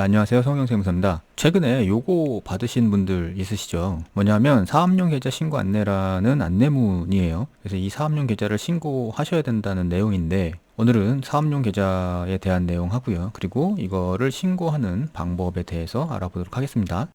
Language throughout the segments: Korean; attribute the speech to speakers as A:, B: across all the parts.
A: 자, 안녕하세요. 성경세무사입니다. 최근에 요거 받으신 분들 있으시죠? 뭐냐면 사업용 계좌 신고 안내라는 안내문이에요. 그래서 이 사업용 계좌를 신고하셔야 된다는 내용인데 오늘은 사업용 계좌에 대한 내용 하고요. 그리고 이거를 신고하는 방법에 대해서 알아보도록 하겠습니다.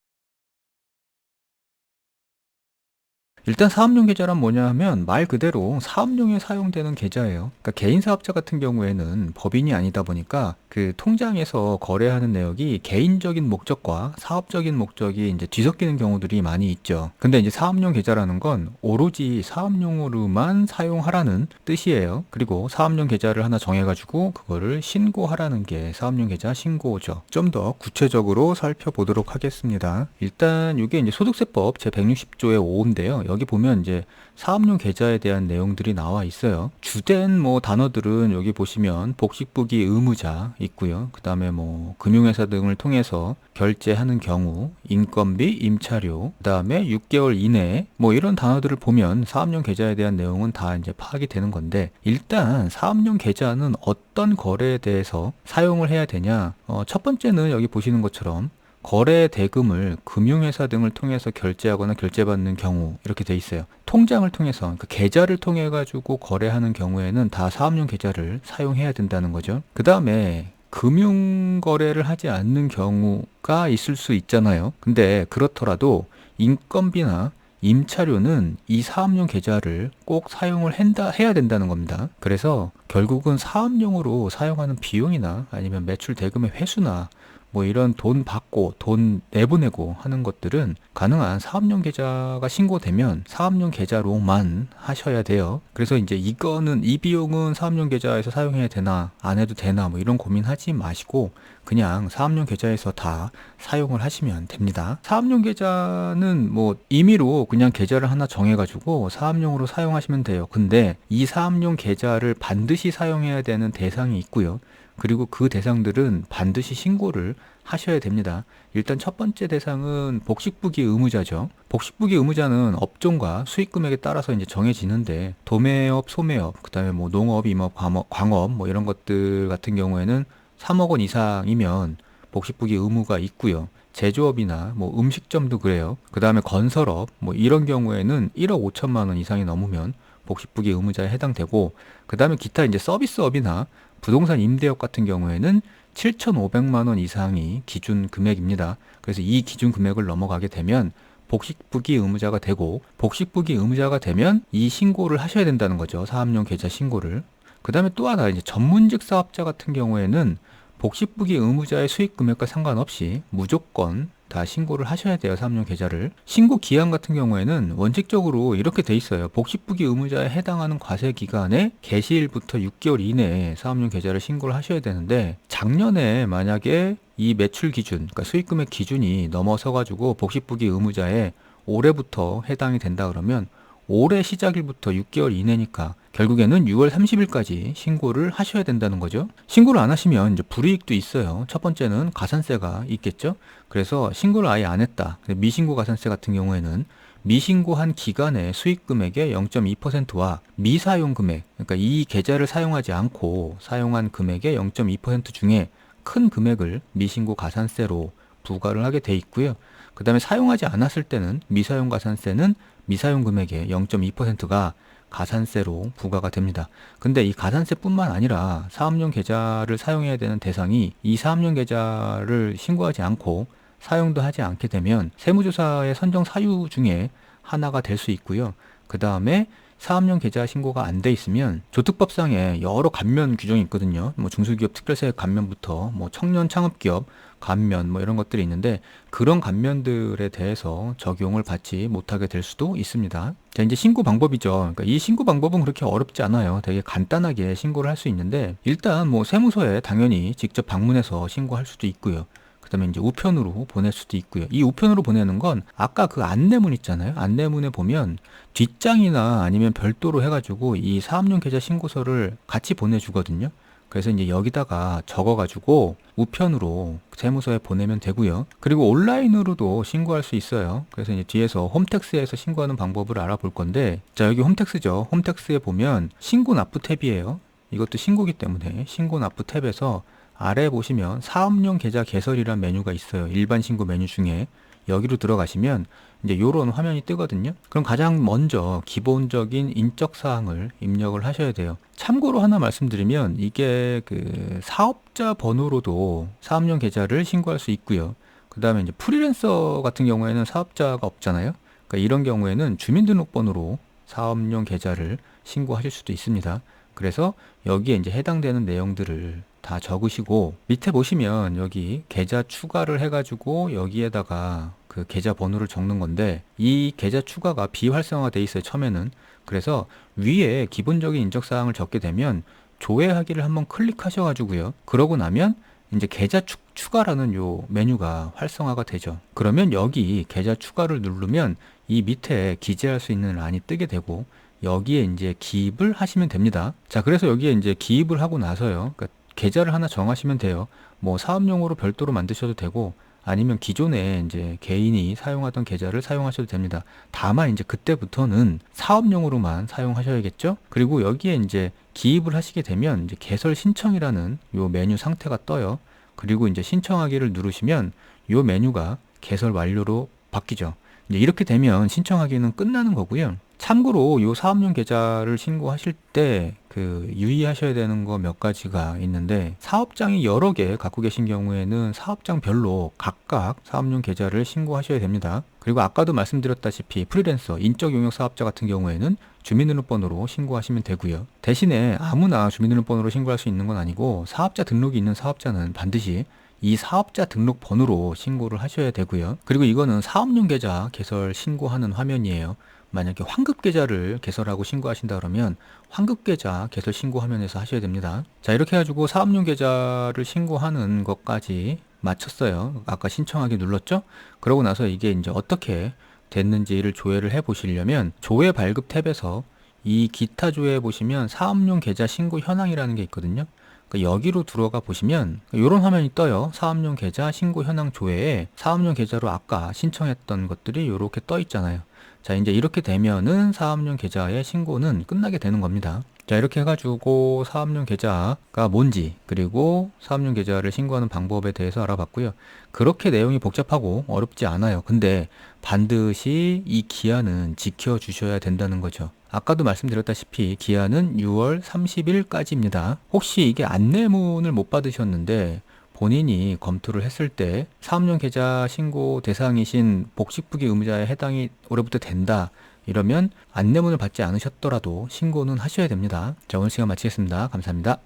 A: 일단 사업용 계좌란 뭐냐 하면 말 그대로 사업용에 사용되는 계좌예요. 그러니까 개인 사업자 같은 경우에는 법인이 아니다 보니까 그 통장에서 거래하는 내역이 개인적인 목적과 사업적인 목적이 이제 뒤섞이는 경우들이 많이 있죠. 근데 이제 사업용 계좌라는 건 오로지 사업용으로만 사용하라는 뜻이에요. 그리고 사업용 계좌를 하나 정해가지고 그거를 신고하라는 게 사업용 계좌 신고죠. 좀 더 구체적으로 살펴보도록 하겠습니다. 일단 이게 이제 소득세법 제 160조의 5인데요. 여기 보면 이제 사업용 계좌에 대한 내용들이 나와 있어요. 주된 뭐 단어들은 여기 보시면 복식부기 의무자 있고요. 그 다음에 뭐 금융회사 등을 통해서 결제하는 경우, 인건비, 임차료, 그 다음에 6개월 이내 뭐 이런 단어들을 보면 사업용 계좌에 대한 내용은 다 이제 파악이 되는 건데 일단 사업용 계좌는 어떤 거래에 대해서 사용을 해야 되냐? 첫 번째는 여기 보시는 것처럼 거래 대금을 금융회사 등을 통해서 결제하거나 결제받는 경우 이렇게 돼 있어요. 통장을 통해서 그러니까 계좌를 통해 가지고 거래하는 경우에는 다 사업용 계좌를 사용해야 된다는 거죠. 그 다음에 금융 거래를 하지 않는 경우가 있을 수 있잖아요. 근데 그렇더라도 인건비나 임차료는 이 사업용 계좌를 꼭 사용을 해야 된다는 겁니다. 그래서 결국은 사업용으로 사용하는 비용이나 아니면 매출 대금의 회수나 뭐 이런 돈 받고 돈 내보내고 하는 것들은 가능한 사업용 계좌가 신고되면 사업용 계좌로만 하셔야 돼요. 그래서 이제 이거는 이 비용은 사업용 계좌에서 사용해야 되나 안 해도 되나 뭐 이런 고민하지 마시고 그냥 사업용 계좌에서 다 사용을 하시면 됩니다. 사업용 계좌는 뭐 임의로 그냥 계좌를 하나 정해가지고 사업용으로 사용하시면 돼요. 근데 이 사업용 계좌를 반드시 사용해야 되는 대상이 있고요. 그리고 그 대상들은 반드시 신고를 하셔야 됩니다. 일단 첫 번째 대상은 복식부기 의무자죠. 복식부기 의무자는 업종과 수익 금액에 따라서 이제 정해지는데 도매업, 소매업, 그다음에 뭐 농업, 임업, 광업 뭐 이런 것들 같은 경우에는 3억 원 이상이면 복식부기 의무가 있고요. 제조업이나 뭐 음식점도 그래요. 그다음에 건설업 뭐 이런 경우에는 1억 5천만 원 이상이 넘으면 복식부기 의무자에 해당되고 그다음에 기타 이제 서비스업이나 부동산 임대업 같은 경우에는 7,500만 원 이상이 기준 금액입니다. 그래서 이 기준 금액을 넘어가게 되면 복식부기 의무자가 되고 복식부기 의무자가 되면 이 신고를 하셔야 된다는 거죠. 사업용 계좌 신고를. 그 다음에 또 하나 이제 전문직 사업자 같은 경우에는 복식부기 의무자의 수익 금액과 상관없이 무조건 다 신고를 하셔야 돼요. 사업용 계좌를. 신고 기한 같은 경우에는 원칙적으로 이렇게 돼 있어요. 복식부기 의무자에 해당하는 과세 기간에 개시일부터 6개월 이내에 사업용 계좌를 신고를 하셔야 되는데 작년에 만약에 이 매출 기준, 그러니까 수익 금액 기준이 넘어서 가지고 복식부기 의무자에 올해부터 해당이 된다 그러면 올해 시작일부터 6개월 이내니까 결국에는 6월 30일까지 신고를 하셔야 된다는 거죠. 신고를 안 하시면 이제 불이익도 있어요. 첫 번째는 가산세가 있겠죠. 그래서 신고를 아예 안 했다. 미신고 가산세 같은 경우에는 미신고한 기간의 수익 금액의 0.2%와 미사용 금액, 그러니까 이 계좌를 사용하지 않고 사용한 금액의 0.2% 중에 큰 금액을 미신고 가산세로 부과를 하게 돼 있고요. 그 다음에 사용하지 않았을 때는 미사용 가산세는 미사용 금액의 0.2%가 가산세로 부과가 됩니다. 근데 이 가산세뿐만 아니라 사업용 계좌를 사용해야 되는 대상이 이 사업용 계좌를 신고하지 않고 사용도 하지 않게 되면 세무조사의 선정 사유 중에 하나가 될 수 있고요. 그 다음에 사업용 계좌 신고가 안 돼 있으면 조특법상에 여러 감면 규정이 있거든요. 뭐 중소기업 특별세 감면부터 뭐 청년 창업기업 감면 뭐 이런 것들이 있는데 그런 감면들에 대해서 적용을 받지 못하게 될 수도 있습니다. 자, 이제 신고 방법이죠. 그러니까 이 신고 방법은 그렇게 어렵지 않아요. 되게 간단하게 신고를 할 수 있는데 일단 뭐 세무서에 당연히 직접 방문해서 신고할 수도 있고요. 그 다음에 이제 우편으로 보낼 수도 있고요. 이 우편으로 보내는 건 아까 그 안내문 있잖아요. 안내문에 보면 뒷장이나 아니면 별도로 해가지고 이 사업용 계좌 신고서를 같이 보내주거든요. 그래서 이제 여기다가 적어가지고 우편으로 세무서에 보내면 되고요. 그리고 온라인으로도 신고할 수 있어요. 그래서 이제 뒤에서 홈택스에서 신고하는 방법을 알아볼 건데, 자, 여기 홈택스죠. 홈택스에 보면 신고 납부 탭이에요. 이것도 신고기 때문에 신고 납부 탭에서 아래 보시면 사업용 계좌 개설이란 메뉴가 있어요. 일반 신고 메뉴 중에. 여기로 들어가시면 이제 요런 화면이 뜨거든요. 그럼 가장 먼저 기본적인 인적 사항을 입력을 하셔야 돼요. 참고로 하나 말씀드리면 이게 그 사업자 번호로도 사업용 계좌를 신고할 수 있고요. 그 다음에 이제 프리랜서 같은 경우에는 사업자가 없잖아요. 그러니까 이런 경우에는 주민등록번호로 사업용 계좌를 신고하실 수도 있습니다. 그래서 여기에 이제 해당되는 내용들을 다 적으시고 밑에 보시면 여기 계좌 추가를 해가지고 여기에다가 그 계좌 번호를 적는 건데 이 계좌 추가가 비활성화가 돼 있어요, 처음에는. 그래서 위에 기본적인 인적사항을 적게 되면 조회하기를 한번 클릭하셔가지고요. 그러고 나면 이제 계좌 추가라는 요 메뉴가 활성화가 되죠. 그러면 여기 계좌 추가를 누르면 이 밑에 기재할 수 있는 란이 뜨게 되고 여기에 이제 기입을 하시면 됩니다. 자, 그래서 여기에 이제 기입을 하고 나서요. 그러니까 계좌를 하나 정하시면 돼요. 뭐 사업용으로 별도로 만드셔도 되고 아니면 기존에 이제 개인이 사용하던 계좌를 사용하셔도 됩니다. 다만 이제 그때부터는 사업용으로만 사용하셔야겠죠? 그리고 여기에 이제 기입을 하시게 되면 이제 개설 신청이라는 요 메뉴 상태가 떠요. 그리고 이제 신청하기를 누르시면 요 메뉴가 개설 완료로 바뀌죠. 이제 이렇게 되면 신청하기는 끝나는 거고요. 참고로 요 사업용 계좌를 신고하실 때 그 유의하셔야 되는 거 몇 가지가 있는데 사업장이 여러 개 갖고 계신 경우에는 사업장별로 각각 사업용 계좌를 신고하셔야 됩니다. 그리고 아까도 말씀드렸다시피 프리랜서, 인적 용역 사업자 같은 경우에는 주민등록번호로 신고하시면 되고요. 대신에 아무나 주민등록번호로 신고할 수 있는 건 아니고 사업자 등록이 있는 사업자는 반드시 이 사업자 등록번호로 신고를 하셔야 되고요. 그리고 이거는 사업용 계좌 개설 신고하는 화면이에요. 만약에 환급 계좌를 개설하고 신고하신다 그러면 환급 계좌 개설 신고 화면에서 하셔야 됩니다. 자, 이렇게 해가지고 사업용 계좌를 신고하는 것까지 마쳤어요. 아까 신청하기 눌렀죠? 그러고 나서 이게 이제 어떻게 됐는지를 조회를 해 보시려면 조회 발급 탭에서 이 기타 조회에 보시면 사업용 계좌 신고 현황이라는 게 있거든요. 그러니까 여기로 들어가 보시면 이런 화면이 떠요. 사업용 계좌 신고 현황 조회에 사업용 계좌로 아까 신청했던 것들이 이렇게 떠 있잖아요. 자, 이제 이렇게 되면은 사업용 계좌의 신고는 끝나게 되는 겁니다. 자, 이렇게 해가지고 사업용 계좌가 뭔지 그리고 사업용 계좌를 신고하는 방법에 대해서 알아봤고요. 그렇게 내용이 복잡하고 어렵지 않아요. 근데 반드시 이 기한은 지켜주셔야 된다는 거죠. 아까도 말씀드렸다시피 기한은 6월 30일까지입니다. 혹시 이게 안내문을 못 받으셨는데 본인이 검토를 했을 때 사업용 계좌 신고 대상이신 복식부기 의무자에 해당이 올해부터 된다. 이러면 안내문을 받지 않으셨더라도 신고는 하셔야 됩니다. 자, 오늘 시간 마치겠습니다. 감사합니다.